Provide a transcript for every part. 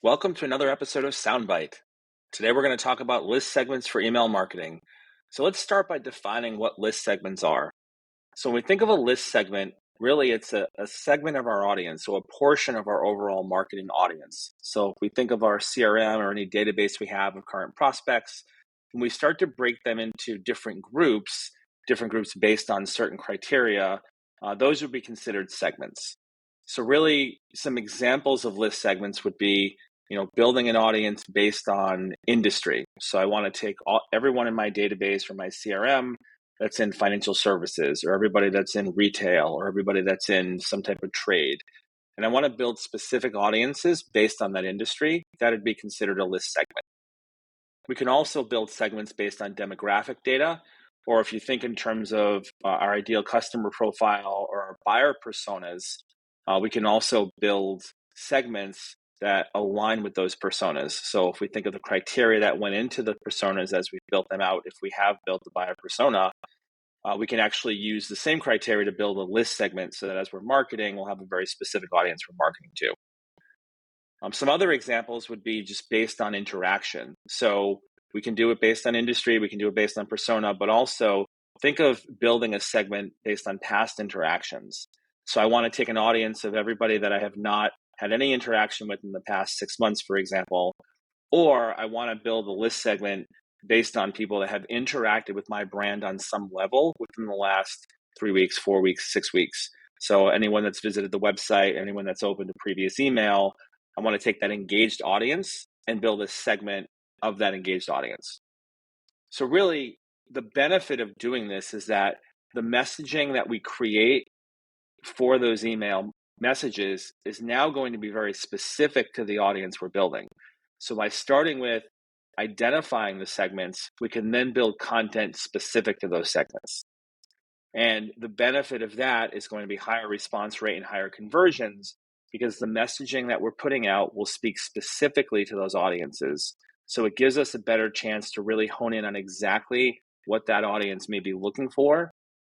Welcome to another episode of Soundbite. Today we're going to talk about list segments for email marketing. So let's start by defining what list segments are. So when we think of a list segment, really it's a segment of our audience, so a portion of our overall marketing audience. So if we think of our CRM or any database we have of current prospects, when we start to break them into different groups based on certain criteria, those would be considered segments. So really some examples of list segments would be building an audience based on industry. So I want to take everyone in my database or my CRM that's in financial services, or everybody that's in retail, or everybody that's in some type of trade. And I want to build specific audiences based on that industry. That would be considered a list segment. We can also build segments based on demographic data, or if you think in terms of our ideal customer profile or our buyer personas, we can also build segments that align with those personas. So if we think of the criteria that went into the personas as we built them out, if we have built the buyer persona, we can actually use the same criteria to build a list segment so that as we're marketing, we'll have a very specific audience we're marketing to. Some other examples would be just based on interaction. So we can do it based on industry, we can do it based on persona, but also think of building a segment based on past interactions. So I want to take an audience of everybody that I have not had any interaction with in the past 6 months, for example, or I want to build a list segment based on people that have interacted with my brand on some level within the last 3 weeks, 4 weeks, 6 weeks. So anyone that's visited the website, anyone that's opened a previous email, I want to take that engaged audience and build a segment of that engaged audience. So really, the benefit of doing this is that the messaging that we create for those email messages is now going to be very specific to the audience we're building. So by starting with identifying the segments, we can then build content specific to those segments. And the benefit of that is going to be higher response rate and higher conversions because the messaging that we're putting out will speak specifically to those audiences. So it gives us a better chance to really hone in on exactly what that audience may be looking for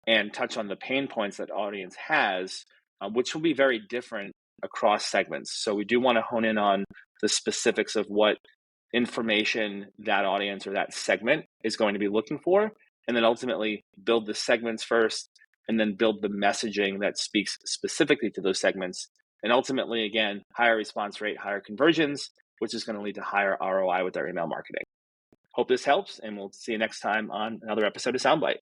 and touch on the pain points that audience has, which will be very different across segments. So we do want to hone in on the specifics of what information that audience or that segment is going to be looking for, and then ultimately build the segments first, and then build the messaging that speaks specifically to those segments. And ultimately, again, higher response rate, higher conversions, which is going to lead to higher ROI with our email marketing. Hope this helps, and we'll see you next time on another episode of Soundbite.